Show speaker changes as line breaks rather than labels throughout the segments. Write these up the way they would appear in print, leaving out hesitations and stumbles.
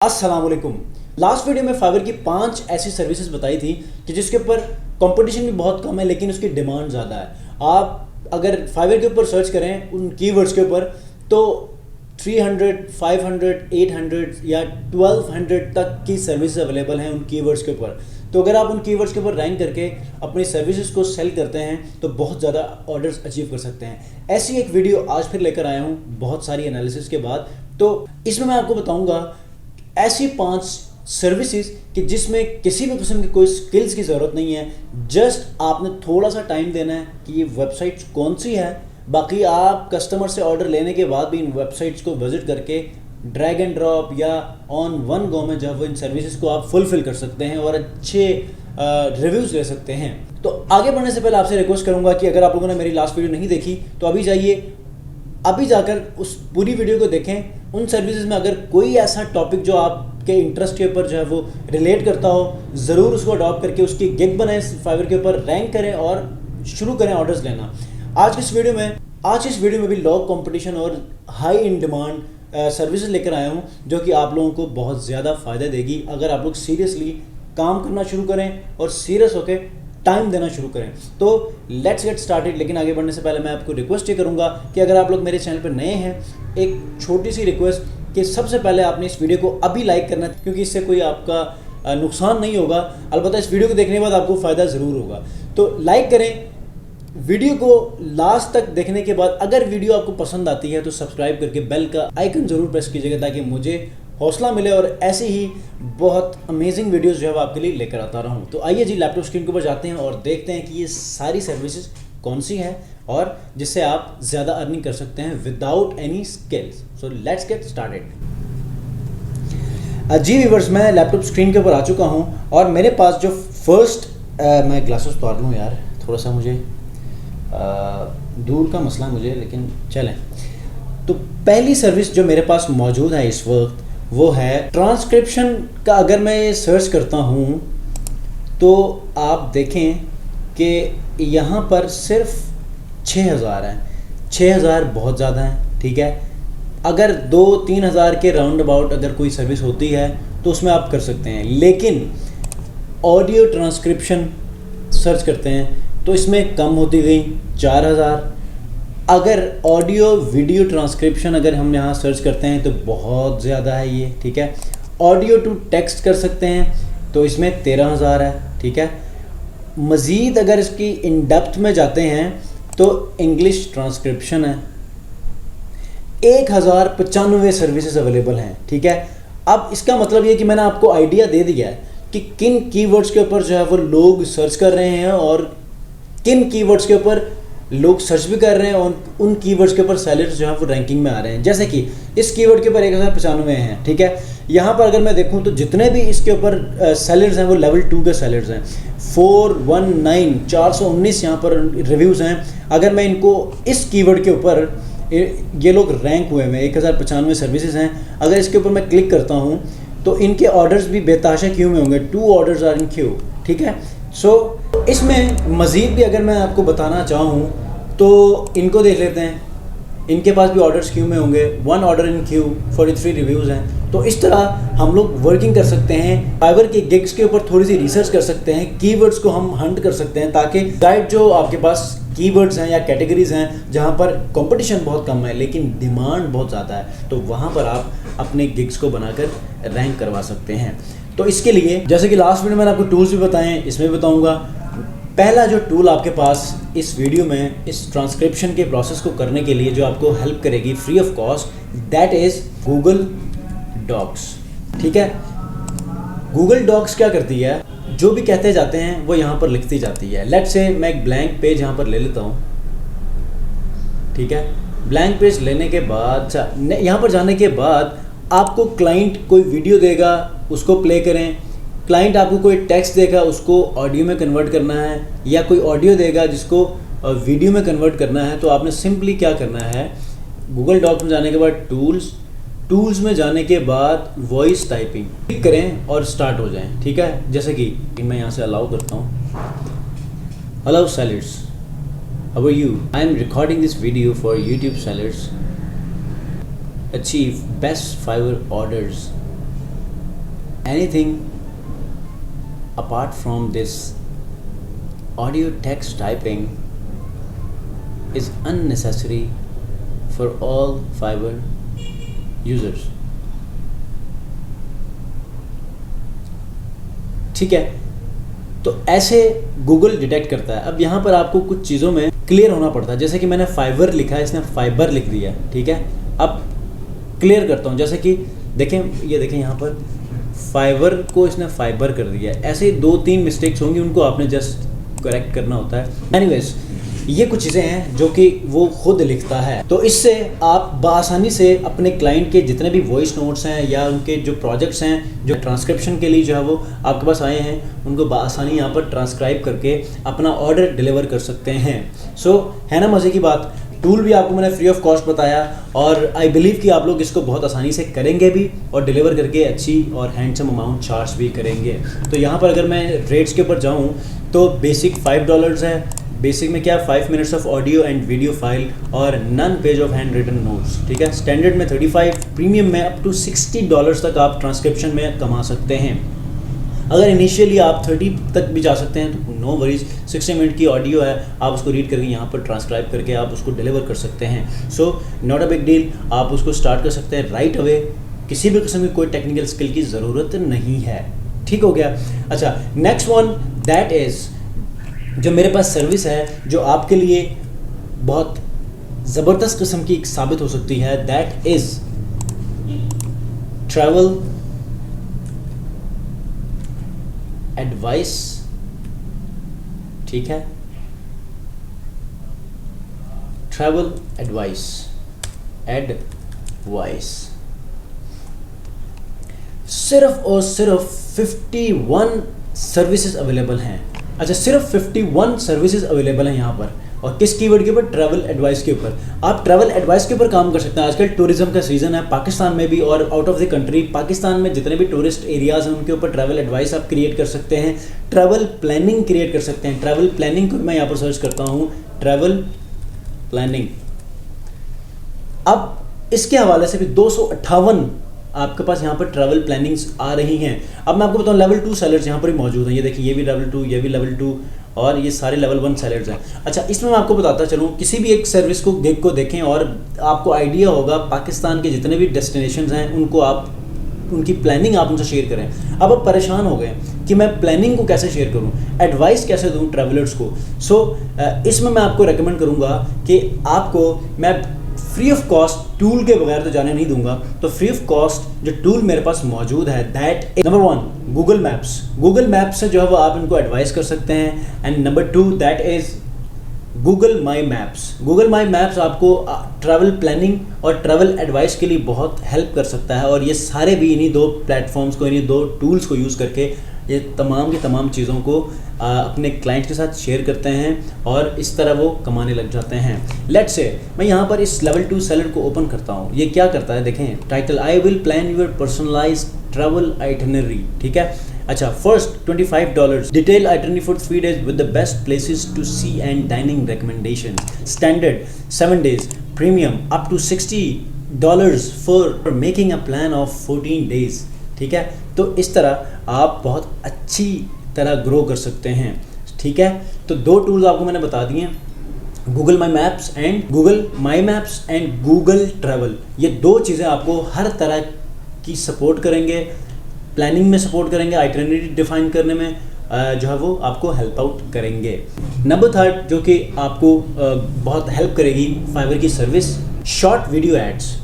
अस्सलाम वालेकुम। Last video में फाइवर की 5 ऐसी सर्विसेज बताई थी कि जिसके ऊपर कंपटीशन भी बहुत कम है लेकिन उसकी डिमांड ज़्यादा है। आप अगर फाइवर के ऊपर सर्च करें उन कीवर्ड्स के ऊपर तो 300, 500, 800 या 1200 तक की सर्विसेज अवेलेबल हैं उन कीवर्ड्स के ऊपर। तो अगर आप उन कीवर्ड्स के ऊपर रैंक करके अपनी सर्विसेज को सेल करते हैं तो बहुत ज़्यादा ऑर्डर्स अचीव कर सकते हैं। ऐसी एक वीडियो आज फिर लेकर आया हूँ बहुत सारी एनालिसिस के बाद। तो इसमें मैं आपको बताऊँगा ऐसी 5 सर्विसेज कि जिसमें किसी भी किस्म की कोई स्किल्स की ज़रूरत नहीं है, जस्ट आपने थोड़ा सा टाइम देना है कि ये वेबसाइट्स कौन सी है। बाकी आप कस्टमर से ऑर्डर लेने के बाद भी इन वेबसाइट्स को विजिट करके ड्रैग एंड ड्रॉप या ऑन वन गो में जब वो इन सर्विसेज को आप फुलफिल कर सकते हैं और अच्छे रिव्यूज़ ले सकते हैं। तो आगे बढ़ने से पहले आपसे रिक्वेस्ट करूँगा कि अगर आप लोगों ने मेरी लास्ट वीडियो नहीं देखी तो अभी जाइए, अभी जाकर उस पूरी वीडियो को देखें। उन सर्विसेज में अगर कोई ऐसा टॉपिक जो आपके इंटरेस्ट के ऊपर जो है वो रिलेट करता हो, ज़रूर उसको अडॉप्ट करके उसकी गिग बनाएं, फाइवर के ऊपर रैंक करें और शुरू करें ऑर्डर्स लेना। आज की इस वीडियो में भी लो कंपटीशन और हाई इन डिमांड सर्विसेज लेकर आया हूँ जो कि आप लोगों को बहुत ज़्यादा फ़ायदा देगी अगर आप लोग सीरियसली काम करना शुरू करें और सीरियस होकर टाइम देना शुरू करें। तो लेट्स गेट स्टार्टेड। लेकिन आगे बढ़ने से पहले मैं आपको रिक्वेस्ट ये करूंगा कि अगर आप लोग मेरे चैनल पर नए हैं, एक छोटी सी रिक्वेस्ट कि सबसे पहले आपने इस वीडियो को अभी लाइक करना है क्योंकि इससे कोई आपका नुकसान नहीं होगा, अलबत्ता इस वीडियो को देखने के बाद आपको फ़ायदा ज़रूर होगा। तो लाइक करें। वीडियो को लास्ट तक देखने के बाद अगर वीडियो आपको पसंद आती है तो सब्सक्राइब करके बेल का आइकन ज़रूर प्रेस कीजिएगा ताकि मुझे हौसला मिले और ऐसे ही बहुत अमेजिंग वीडियोस जो है वो आपके लिए लेकर आता रहूं। तो आइए जी लैपटॉप स्क्रीन के ऊपर जाते हैं और देखते हैं कि ये सारी सर्विसेज कौन सी हैं और जिससे आप ज़्यादा अर्निंग कर सकते हैं without any skills. So let's get started. जी व्यूअर्स, मैं लैपटॉप स्क्रीन के ऊपर आ चुका हूं और मेरे पास जो फर्स्ट मैं ग्लासेस उतार लूँ यार, थोड़ा सा मुझे दूर का मसला मुझे, लेकिन चलें। तो पहली सर्विस जो मेरे पास मौजूद है इस वक्त वो है ट्रांसक्रिप्शन का। अगर मैं ये सर्च करता हूँ तो आप देखें कि यहाँ पर सिर्फ 6000 है। 6000 बहुत ज़्यादा है, ठीक है। अगर 2-3 हज़ार के राउंड अबाउट अगर कोई सर्विस होती है तो उसमें आप कर सकते हैं, लेकिन ऑडियो ट्रांसक्रिप्शन सर्च करते हैं तो इसमें कम होती गई 4000। अगर ऑडियो वीडियो ट्रांसक्रिप्शन अगर हम यहाँ सर्च करते हैं तो बहुत ज़्यादा है ये, ठीक है। ऑडियो टू टेक्स्ट कर सकते हैं तो इसमें 13000 है, ठीक है। मज़ीद अगर इसकी इन डेप्थ में जाते हैं तो इंग्लिश ट्रांसक्रिप्शन है, 1095 सर्विसेज अवेलेबल हैं, ठीक है। अब इसका मतलब ये कि मैंने आपको आइडिया दे दिया है कि किन कीवर्ड्स के ऊपर जो है वो लोग सर्च कर रहे हैं और किन कीवर्ड्स के ऊपर लोग सर्च भी कर रहे हैं और उन कीवर्ड्स के ऊपर सेलर्स जो है वो रैंकिंग में आ रहे हैं। जैसे कि इस कीवर्ड के ऊपर 1095 हैं, ठीक है। यहाँ पर अगर मैं देखूँ तो जितने भी इसके ऊपर सेलर्स हैं वो लेवल 2 के सेलर्स हैं। 419 यहाँ पर रिव्यूज़ हैं। अगर मैं इनको इस कीवर्ड के ऊपर ये लोग रैंक हुए हैं, 1095 सर्विसेज हैं। अगर इसके ऊपर मैं क्लिक करता हूँ तो इनके ऑर्डर्स भी बेताशा क्यू में होंगे। 2 ऑर्डर्स आर इन क्यू, ठीक है। सो इसमें मज़ीद भी अगर मैं आपको बताना चाहूँ तो इनको देख लेते हैं, इनके पास भी ऑर्डर्स क्यू में होंगे। 1 ऑर्डर इन क्यू, 43 रिव्यूज़ हैं। तो इस तरह हम लोग वर्किंग कर सकते हैं। फाइवर के गिग्स के ऊपर थोड़ी सी रिसर्च कर सकते हैं, कीवर्ड्स को हम हंट कर सकते हैं ताकि गाइड जो आपके पास कीवर्ड्स हैं या कैटेगरीज हैं जहाँ पर कंपटीशन बहुत कम है लेकिन डिमांड बहुत ज़्यादा है, तो वहाँ पर आप अपने गिग्स को बनाकर रैंक करवा सकते हैं। तो इसके लिए जैसे कि लास्ट वीडियो में मैंने आपको टूल्स भी बताएं, इसमें बताऊँगा। पहला जो टूल आपके पास इस वीडियो में इस ट्रांसक्रिप्शन के प्रोसेस को करने के लिए जो आपको हेल्प करेगी free of cost, that is Google Docs, ठीक है। गूगल डॉक्स क्या करती है, जो भी कहते जाते हैं वो यहाँ पर लिखती जाती है। लेट्स से मैं एक ब्लैंक पेज यहाँ पर ले लेता हूँ, ठीक है। ब्लैंक पेज लेने के बाद यहाँ पर जाने के बाद आपको क्लाइंट कोई वीडियो देगा, उसको प्ले करें। क्लाइंट आपको कोई टेक्स्ट देगा, उसको ऑडियो में कन्वर्ट करना है, या कोई ऑडियो देगा जिसको वीडियो में कन्वर्ट करना है। तो आपने सिंपली क्या करना है, गूगल डॉक में जाने के बाद टूल्स में जाने के बाद वॉइस टाइपिंग क्लिक करें और स्टार्ट हो जाएं, ठीक है। जैसे कि मैं यहाँ से अलाउ करता हूँ। Hello sellers, how are you? I am recording this video for YouTube sellers. Achieve best Fiverr orders anything apart from this audio text typing is unnecessary for all Fiverr users. ठीक है, तो ऐसे Google detect करता है। अब यहाँ पर आपको कुछ चीज़ों में क्लियर होना पड़ता है, जैसे कि मैंने फाइवर लिखा है, इसने फाइबर लिख दिया, ठीक है। अब क्लियर करता हूँ, जैसे कि देखें, ये देखें यहाँ पर फाइबर को इसने फाइबर कर दिया है। ऐसे 2-3 मिस्टेक्स होंगी, उनको आपने जस्ट करेक्ट करना होता है। एनीवेज, ये कुछ चीज़ें हैं जो कि वो खुद लिखता है, तो इससे आप बआसानी से अपने क्लाइंट के जितने भी वॉइस नोट्स हैं या उनके जो प्रोजेक्ट्स हैं जो ट्रांसक्रिप्शन के लिए जो है वो आपके पास आए हैं, उनको बआसानी यहाँ पर ट्रांसक्राइब करके अपना ऑर्डर डिलीवर कर सकते हैं। सो है ना मज़े की बात। टूल भी आपको मैंने फ्री ऑफ कॉस्ट बताया और आई बिलीव कि आप लोग इसको बहुत आसानी से करेंगे भी और डिलीवर करके अच्छी और हैंडसम अमाउंट चार्ज भी करेंगे। तो यहाँ पर अगर मैं रेट्स के ऊपर जाऊँ तो बेसिक $5 है। बेसिक में क्या, 5 minutes of audio and video file और one page of handwritten notes, ठीक है। स्टैंडर्ड में 35, प्रीमियम में अप टू $60 तक आप ट्रांसक्रिप्शन में कमा सकते हैं। अगर इनिशियली आप 30 तक भी जा सकते हैं तो नो वरीज, 60 मिनट की ऑडियो है, आप उसको रीड करके यहाँ पर ट्रांसक्राइब करके आप उसको डिलीवर कर सकते हैं। So not a big deal, आप उसको स्टार्ट कर सकते हैं राइट अवे। किसी भी किस्म की कोई टेक्निकल स्किल की ज़रूरत नहीं है, ठीक हो गया। अच्छा, नेक्स्ट वन दैट इज़ जो मेरे पास सर्विस है जो आपके लिए बहुत ज़बरदस्त किस्म की साबित हो सकती है, दैट इज़ ट्रैवल एडवाइस, ठीक है। ट्रैवल एडवाइस सिर्फ और सिर्फ 51 सर्विसेज अवेलेबल हैं। अच्छा, सिर्फ 51 सर्विसेज अवेलेबल हैं यहाँ पर, और किस कीवर्ड के ऊपर, ट्रैवल एडवाइस के ऊपर। आप ट्रैवल एडवाइस के ऊपर काम कर सकते हैं। आजकल टूरिज्म का सीज़न है पाकिस्तान में भी और out of the country. Pakistan में जितने भी टूरिस्ट एरियाज़ हैं उनके ऊपर ट्रैवल एडवाइस आप क्रिएट कर सकते हैं, ट्रैवल प्लानिंग क्रिएट कर सकते हैं। ट्रैवल प्लानिंग को मैं यहाँ पर सर्च करता हूँ, ट्रैवल प्लानिंग। अब इसके हवाले से भी 258 आपके पास यहाँ पर ट्रैवल प्लानिंग्स आ रही हैं। अब मैं आपको बताऊँ, लेवल 2 सेलर्स यहाँ पर भी मौजूद हैं। ये देखिए, ये भी लेवल 2, ये भी लेवल 2 और ये सारे लेवल 1 सेलर्स हैं। अच्छा, इसमें मैं आपको बताता चलूँ, किसी भी एक सर्विस को गिग को देखें और आपको आइडिया होगा पाकिस्तान के जितने भी डेस्टिनेशंस हैं उनको आप उनकी प्लानिंग आप उनसे शेयर करें। अब आप परेशान हो गए कि मैं प्लानिंग को कैसे शेयर करूं, एडवाइस कैसे दूं ट्रैवलर्स को। सो इसमें मैं आपको रेकमेंड करूंगा कि आपको मैं फ्री ऑफ कॉस्ट टूल के बगैर तो जाने नहीं दूंगा। तो फ्री ऑफ कॉस्ट जो टूल मेरे पास मौजूद है, that number 1 Google maps. Google maps से जो है वो आप इनको एडवाइस कर सकते हैं। And number 2 that is Google my maps. Google my maps आपको ट्रैवल प्लानिंग और ट्रैवल एडवाइस के लिए बहुत हेल्प कर सकता है। और ये सारे भी इन्हीं 2 प्लेटफॉर्म्स को, इन्हीं 2 टूल्स को यूज़ करके ये तमाम की तमाम चीज़ों को अपने क्लाइंट के साथ शेयर करते हैं और इस तरह वो कमाने लग जाते हैं। लेट्स से मैं यहाँ पर इस लेवल 2 सेलर को ओपन करता हूँ। ये क्या करता है देखें, title, I will plan your personalised travel itinerary, ठीक है। अच्छा, first $25, detail itinerary for 3 days with the best places to see and dining recommendation. Standard 7 days, premium up to $60 for making a plan of 14 days, ठीक है। तो इस तरह आप बहुत अच्छी तरह ग्रो कर सकते हैं, ठीक है। तो 2 टूल्स आपको मैंने बता दिए हैं, Google my maps and Google travel. ये 2 चीज़ें आपको हर तरह की सपोर्ट करेंगे, प्लानिंग में सपोर्ट करेंगे, आइटिनरी डिफाइन करने में जो है वो आपको हेल्प आउट करेंगे। नंबर 3 जो कि आपको बहुत हेल्प करेगी फाइवर की सर्विस, शॉर्ट वीडियो एड्स।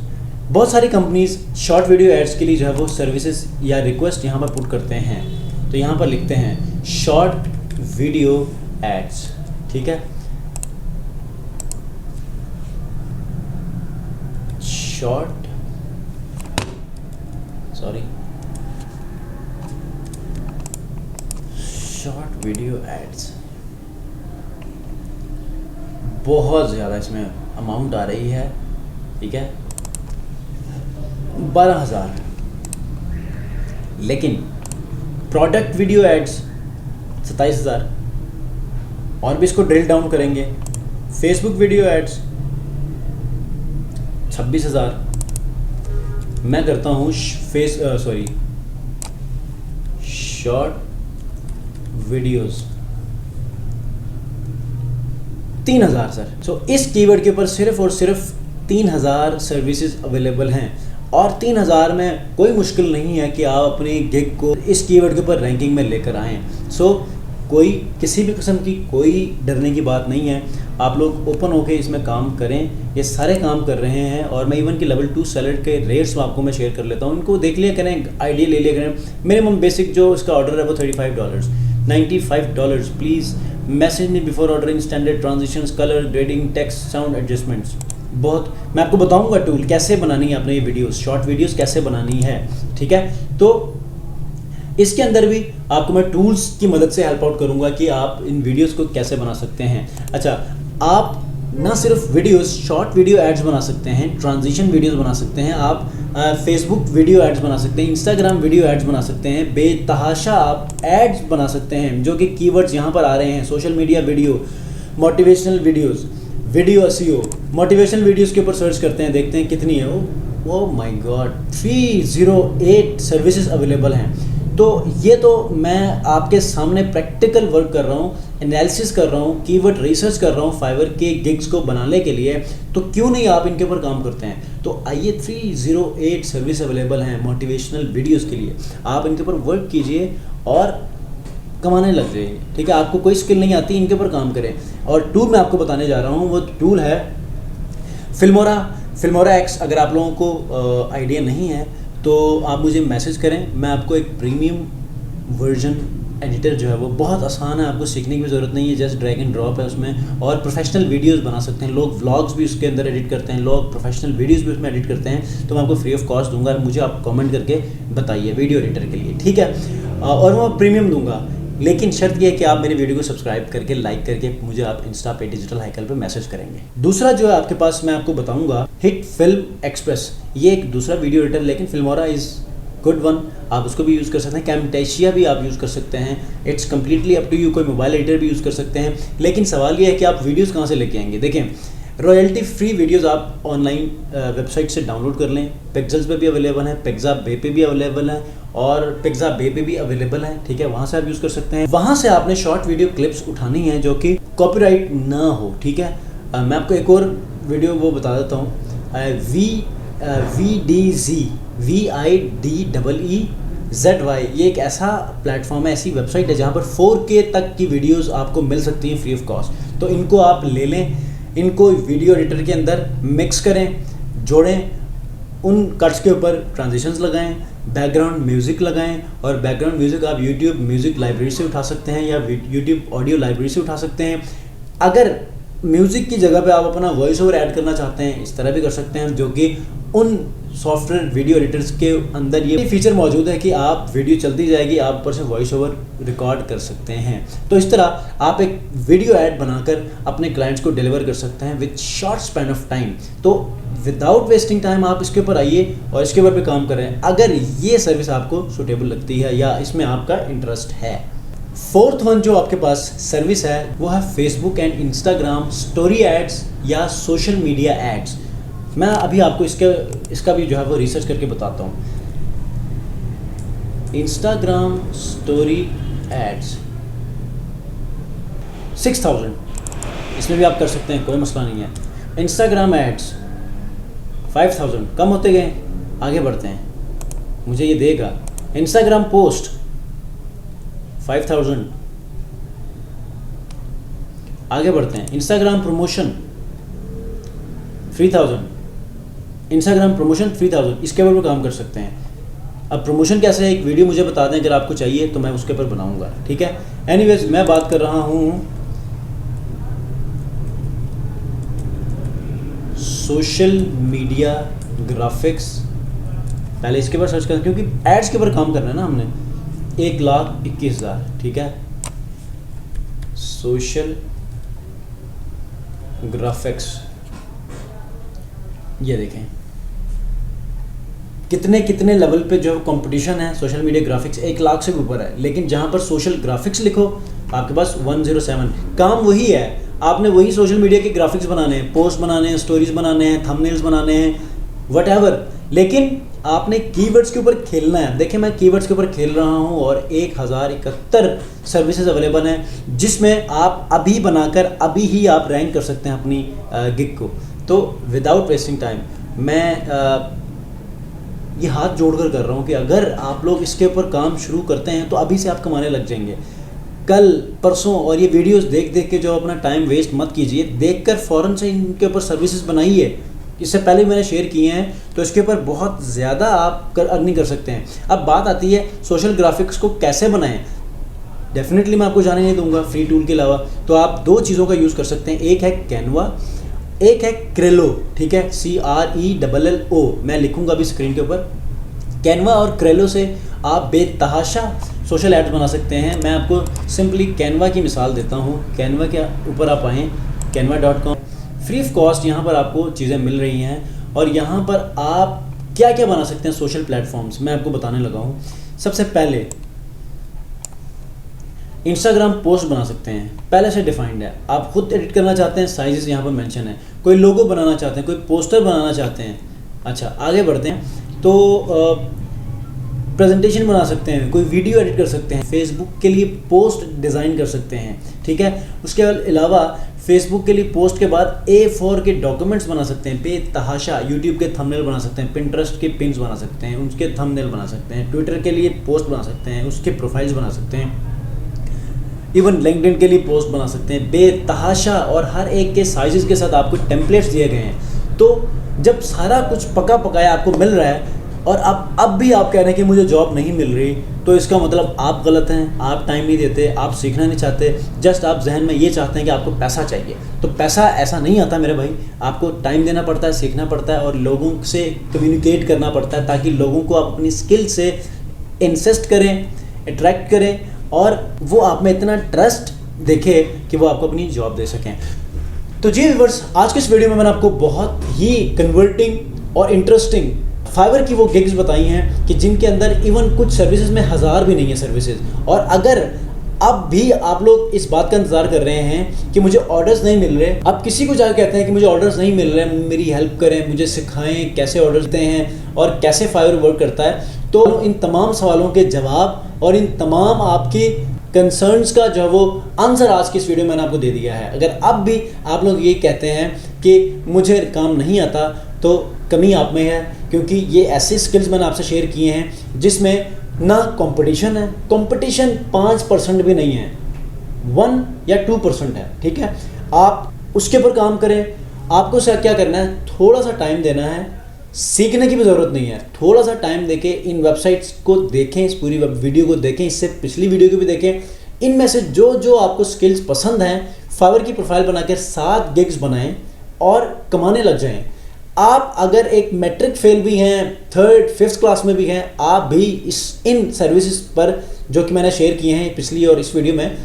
बहुत सारी कंपनीज शॉर्ट वीडियो एड्स के लिए जो है वो सर्विसेज या रिक्वेस्ट यहाँ पर पुट करते हैं। तो यहाँ पर लिखते हैं शॉर्ट वीडियो एड्स, ठीक है। शॉर्ट वीडियो एड्स बहुत ज़्यादा इसमें अमाउंट आ रही है, ठीक है, 12,000। लेकिन प्रोडक्ट वीडियो एड्स 27,000। और भी इसको ड्रिल डाउन करेंगे, फेसबुक वीडियो एड्स 26,000। मैं करता हूँ शॉर्ट वीडियोस 3000 सर। सो इस कीवर्ड के ऊपर सिर्फ और सिर्फ 3000 सर्विसेज अवेलेबल हैं और 3000 में कोई मुश्किल नहीं है कि आप अपनी गिग को इस कीवर्ड के ऊपर रैंकिंग में लेकर आएँ। सो कोई किसी भी किस्म की कोई डरने की बात नहीं है, आप लोग ओपन होकर इसमें काम करें। ये सारे काम कर रहे हैं और मैं इवन कि लेवल 2 सेलर के रेट्स आपको मैं शेयर कर लेता हूँ, इनको देख लिया करें, आइडिया ले लिया करें। मिनिमम बेसिक जो इसका ऑर्डर है वो $35, $95। Please message me before ordering, standard transitions, colour grading, text, sound adjustments. बहुत मैं आपको बताऊंगा टूल कैसे बनानी है, अपने ये वीडियोस, शॉर्ट वीडियोस कैसे बनानी है, ठीक है। तो इसके अंदर भी आपको मैं टूल्स की मदद से हेल्प आउट करूंगा कि आप इन वीडियोस को कैसे बना सकते हैं। अच्छा, आप ना सिर्फ वीडियोस, शॉर्ट वीडियो एड्स बना सकते हैं, ट्रांजिशन वीडियोस बना सकते हैं, आप फेसबुक वीडियो एड्स बना सकते हैं, इंस्टाग्राम वीडियो एड्स बना सकते हैं, बेतहाशा आप एड्स बना सकते हैं जो कि कीवर्ड्स यहाँ पर आ रहे हैं। Social media video, motivational videos, video SEO, motivational videos के ऊपर सर्च करते हैं, देखते हैं कितनी है वो। Oh my God, 308 services available हैं। तो ये तो मैं आपके सामने प्रैक्टिकल वर्क कर रहा हूँ, एनालिसिस कर रहा हूँ, कीवर्ड रिसर्च कर रहा हूँ फाइवर के गिग्स को बनाने के लिए। तो क्यों नहीं आप इनके ऊपर काम करते हैं। तो आइए, 308 सर्विस अवेलेबल हैं मोटिवेशनल वीडियोस के लिए, आप इनके ऊपर वर्क कीजिए और कमाने लग जाइए, ठीक है। आपको कोई स्किल नहीं आती, इनके ऊपर काम करें। और टूल मैं आपको बताने जा रहा हूँ, वो टूल है फिल्मोरा एक्स। अगर आप लोगों को आइडिया नहीं है तो आप मुझे मैसेज करें, मैं आपको एक प्रीमियम वर्जन एडिटर जो है वो बहुत आसान है, आपको सीखने की भी ज़रूरत नहीं है, जस्ट ड्रैग एंड ड्रॉप है उसमें। और प्रोफेशनल वीडियोस बना सकते हैं लोग, व्लॉग्स भी उसके अंदर एडिट करते हैं लोग, प्रोफेशनल वीडियोस भी उसमें एडिट करते हैं। तो मैं आपको फ्री ऑफ कॉस्ट दूंगा, मुझे आप कमेंट करके बताइए वीडियो एडिटर के लिए, ठीक है। और मैं प्रीमियम दूंगा, लेकिन शर्त यह है कि आप मेरी वीडियो को सब्सक्राइब करके, लाइक करके मुझे आप इंस्टा पे, डिजिटल हाइकल पे मैसेज करेंगे। दूसरा जो है आपके पास मैं आपको बताऊंगा, हिट फिल्म एक्सप्रेस। ये एक दूसरा वीडियो एडिटर, लेकिन फिल्मोरा इज़ गुड वन, आप उसको भी यूज़ कर सकते हैं। कैमटेशिया भी आप यूज़ कर सकते हैं, it's completely up to you. कोई मोबाइल एडिटर भी यूज़ कर सकते हैं, लेकिन सवाल ये है कि आप वीडियोज़ कहाँ से लेके आएंगे। देखें, रॉयल्टी फ्री वीडियोज़ आप ऑनलाइन वेबसाइट से डाउनलोड कर लें, पिक्सेल्स पे भी अवेलेबल है, पिक्साबे पे भी अवेलेबल है और पिक्साबे पे भी अवेलेबल है, ठीक है। वहाँ से आप यूज़ कर सकते हैं। वहाँ से आपने शॉर्ट वीडियो क्लिप्स उठानी है जो कि कॉपीराइट ना हो, ठीक है। मैं आपको एक और वीडियो वो बता देता हूँ, VIDZY, ये एक ऐसा प्लेटफॉर्म है, ऐसी वेबसाइट है जहाँ पर 4K तक की वीडियोस आपको मिल सकती हैं फ्री ऑफ कॉस्ट। तो इनको आप ले लें, इनको वीडियो एडिटर के अंदर मिक्स करें, जोड़ें, उन कट्स के ऊपर ट्रांजिशंस लगाएं, बैकग्राउंड म्यूज़िक लगाएं। और बैकग्राउंड म्यूज़िक आप यूट्यूब म्यूज़िक लाइब्रेरी से उठा सकते हैं या यूट्यूब ऑडियो लाइब्रेरी से उठा सकते हैं। अगर म्यूज़िक की जगह पे आप अपना वॉइस ओवर ऐड करना चाहते हैं, इस तरह भी कर सकते हैं, जो कि उन सॉफ्टवेयर वीडियो एडिटर्स के अंदर ये फीचर मौजूद है कि आप वीडियो चलती जाएगी, आप ऊपर से वॉइस ओवर रिकॉर्ड कर सकते हैं। तो इस तरह आप एक वीडियो ऐड बनाकर अपने क्लाइंट्स को डिलीवर कर सकते हैं with short span of time. तो विदाउट वेस्टिंग टाइम आप इसके ऊपर आइए और इसके ऊपर पे काम करें, अगर ये सर्विस आपको सूटेबल लगती है या इसमें आपका इंटरेस्ट है। फोर्थ वन जो आपके पास सर्विस है वो है Facebook and Instagram story ads या सोशल मीडिया एड्स। मैं अभी आपको इसका भी जो है वो रिसर्च करके बताता हूँ। इंस्टाग्राम स्टोरी एड्स 6000, इसमें भी आप कर सकते हैं, कोई मसला नहीं है। इंस्टाग्राम एड्स 5000, कम होते गए, आगे बढ़ते हैं, मुझे ये देगा। इंस्टाग्राम पोस्ट 5000, आगे बढ़ते हैं। इंस्टाग्राम प्रमोशन 3000, इंस्टाग्राम प्रमोशन 3000, इसके ऊपर काम कर सकते हैं। अब प्रमोशन कैसे है, एक वीडियो मुझे बता दें अगर आपको चाहिए तो मैं उसके ऊपर बनाऊंगा, ठीक है। एनीवेज, मैं बात कर रहा हूँ सोशल मीडिया ग्राफिक्स। पहले इसके ऊपर सर्च करना, क्योंकि एड्स के ऊपर काम करना है ना हमने। 1,21,000, ठीक है। सोशल ग्राफिक्स, ये देखें कितने लेवल पे जो कंपटीशन है सोशल मीडिया ग्राफिक्स, 1 लाख से ऊपर है। लेकिन जहां पर सोशल ग्राफिक्स लिखो आपके पास 107। काम वही है, आपने वही सोशल मीडिया के ग्राफिक्स बनाने हैं, पोस्ट बनाने हैं, स्टोरीज बनाने हैं, थंबनेल्स बनाने हैं, व्हाटएवर। लेकिन आपने कीवर्ड्स के ऊपर खेलना है। देखिए मैं कीवर्ड्स के ऊपर खेल रहा हूँ और 1071 सर्विसेज अवेलेबल हैं जिसमें आप अभी बनाकर अभी ही आप रैंक कर सकते हैं अपनी गिग को। तो विदाउट वेस्टिंग टाइम मैं ये हाथ जोड़कर कर रहा हूँ कि अगर आप लोग इसके ऊपर काम शुरू करते हैं तो अभी से आप कमाने लग जाएंगे। कल परसों और ये वीडियोस देख देख के जो अपना टाइम वेस्ट मत कीजिए, देखकर फ़ौरन से इनके ऊपर सर्विसेज बनाइए। इससे पहले मैंने शेयर किए हैं तो इसके ऊपर बहुत ज़्यादा आप अर्निंग कर सकते हैं। अब बात आती है सोशल ग्राफिक्स को कैसे बनाएं। डेफिनेटली मैं आपको जाने नहीं दूंगा फ्री टूल के अलावा। तो आप दो चीज़ों का यूज़ कर सकते हैं, एक है कैनवा, एक है क्रेलो। ठीक है, CRELLO मैं लिखूंगा अभी स्क्रीन के ऊपर। कैनवा और क्रेलो से आप बेतहाशा सोशल एड्स बना सकते हैं। मैं आपको सिंपली कैनवा की मिसाल देता हूँ। कैनवा के ऊपर आप आएँ, canva.com, फ्री ऑफ कॉस्ट यहाँ पर आपको चीज़ें मिल रही हैं और यहाँ पर आप क्या क्या बना सकते हैं सोशल प्लेटफॉर्म्स मैं आपको बताने लगा हूँ। सबसे पहले इंस्टाग्राम पोस्ट बना सकते हैं, पहले से डिफाइंड है। आप खुद एडिट करना चाहते हैं, साइजेस यहाँ पर मेंशन है। कोई लोगो बनाना चाहते हैं, कोई पोस्टर बनाना चाहते हैं। अच्छा आगे बढ़ते हैं तो प्रेजेंटेशन बना सकते हैं, कोई वीडियो एडिट कर सकते हैं, फेसबुक के लिए पोस्ट डिज़ाइन कर सकते हैं। ठीक है, उसके अलावा फेसबुक के लिए पोस्ट के बाद A4 के डॉक्यूमेंट्स बना सकते हैं बेतहाशा। यूट्यूब के थंबनेल बना सकते हैं, पिंटरेस्ट के पिन्स बना सकते हैं, उसके थंबनेल बना सकते हैं, ट्विटर के लिए पोस्ट बना सकते हैं, उसके प्रोफाइल्स बना सकते हैं, इवन लिंक्डइन के लिए पोस्ट बना सकते हैं बेतहाशा। और हर एक के साइजेस के साथ आपको टेम्पलेट्स दिए गए हैं। तो जब सारा कुछ पका पकाया आपको मिल रहा है और अब भी आप कह रहे हैं कि मुझे जॉब नहीं मिल रही, तो इसका मतलब आप गलत हैं, आप टाइम नहीं देते, आप सीखना नहीं चाहते, जस्ट आप जहन में ये चाहते हैं कि आपको पैसा चाहिए। तो पैसा ऐसा नहीं आता मेरे भाई, आपको टाइम देना पड़ता है, सीखना पड़ता है और लोगों से कम्युनिकेट करना पड़ता है ताकि लोगों को आप अपनी स्किल से इंसिस्ट करें, अट्रैक्ट करें और वो आप में इतना ट्रस्ट देखे कि वो आपको अपनी जॉब दे सकें। तो जी व्यूअर्स, आज के इस वीडियो में मैंने आपको बहुत ही कन्वर्टिंग और इंटरेस्टिंग फाइवर की वो गिग्स बताई हैं कि जिनके अंदर इवन कुछ सर्विसेज में 1000 भी नहीं है सर्विसेज। और अगर अब भी आप लोग इस बात का इंतजार कर रहे हैं कि मुझे ऑर्डर्स नहीं मिल रहे, आप किसी को जाकर कहते हैं कि मुझे ऑर्डर्स नहीं मिल रहे, मेरी हेल्प करें, मुझे सिखाएं कैसे ऑर्डर्स देते हैं और कैसे फाइवर वर्क करता है, तो इन तमाम सवालों के जवाब और इन तमाम आपकी कंसर्न्स का जो है वो आंसर आज की इस वीडियो में मैंने आपको दे दिया है। अगर अब भी आप लोग ये कहते हैं कि मुझे काम नहीं आता, तो कमी आप में है, क्योंकि ये ऐसे स्किल्स मैंने आपसे शेयर किए हैं जिसमें ना कंपटीशन है, कंपटीशन 5% भी नहीं है, 1 या 2% है। ठीक है, आप उसके ऊपर काम करें। आपको क्या करना है, थोड़ा सा टाइम देना है, सीखने की भी ज़रूरत नहीं है, थोड़ा सा टाइम देके इन वेबसाइट्स को देखें, इस पूरी वीडियो को देखें, इससे पिछली वीडियो को भी देखें। इनमें से जो जो आपको स्किल्स पसंद हैं, फाइवर की प्रोफाइल बनाकर 7 गिग्स बनाएं और कमाने लग जाएं। आप अगर एक मैट्रिक फेल भी हैं, 3rd 5th क्लास में भी हैं, आप भी इन सर्विसेज पर जो कि मैंने शेयर किए हैं पिछली और इस वीडियो में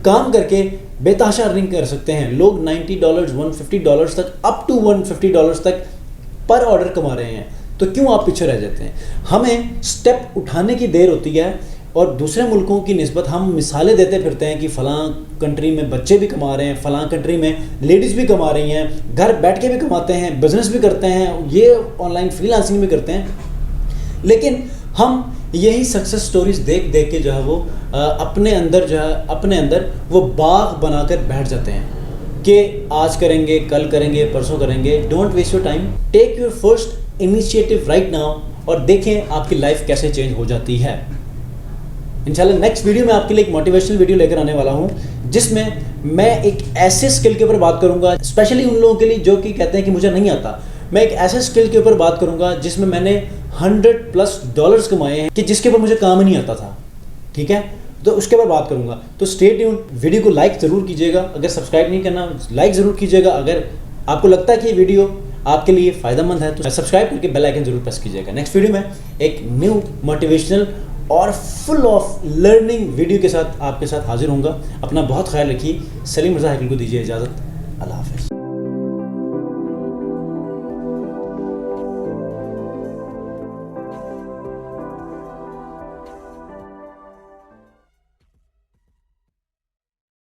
काम करके बेतहाशा अर्निंग कर सकते हैं। लोग $90, $150 तक, अप टू $150 तक पर ऑर्डर कमा रहे हैं। तो क्यों आप पीछे रह जाते हैं? हमें स्टेप उठाने की देर होती है और दूसरे मुल्कों की निस्बत हम मिसालें देते फिरते हैं कि फ़लाँ कंट्री में बच्चे भी कमा रहे हैं, फ़लाँ कंट्री में लेडीज़ भी कमा रही हैं, घर बैठ के भी कमाते हैं, बिजनेस भी करते हैं, ये ऑनलाइन फ्रीलांसिंग भी करते हैं। लेकिन हम यही सक्सेस स्टोरीज देख देख के जो है वो अपने अंदर वो बाग बनाकर बैठ जाते हैं कि आज करेंगे, कल करेंगे, परसों करेंगे। Don't waste your time, take your first initiative right now और देखें आपकी लाइफ कैसे चेंज हो जाती है। इंशाल्लाह नेक्स्ट वीडियो में आपके लिए एक मोटिवेशनल वीडियो लेकर आने वाला हूं जिसमें मैं एक ऐसे स्किल के ऊपर बात करूंगा, स्पेशली उन लोगों के लिए जो कि कहते हैं कि मुझे नहीं आता। मैं एक ऐसे स्किल के ऊपर बात करूंगा जिसमें मैंने $100+ कमाए हैं कि जिसके ऊपर मुझे काम ही नहीं आता था। ठीक है, तो उसके ऊपर बात करूंगा। तो स्टे ट्यून्ड, वीडियो को लाइक ज़रूर कीजिएगा, अगर सब्सक्राइब नहीं करना लाइक ज़रूर कीजिएगा। अगर आपको लगता है कि ये वीडियो आपके लिए फ़ायदेमंद है तो सब्सक्राइब करके बेल आइकन जरूर प्रेस कीजिएगा। नेक्स्ट वीडियो में एक न्यू मोटिवेशनल और फुल ऑफ लर्निंग वीडियो के साथ आपके साथ हाजिर होऊंगा। अपना बहुत ख्याल रखिए। सलीम रज़ा हैकल को दीजिए इजाज़त। अल्लाह हाफ़िज़।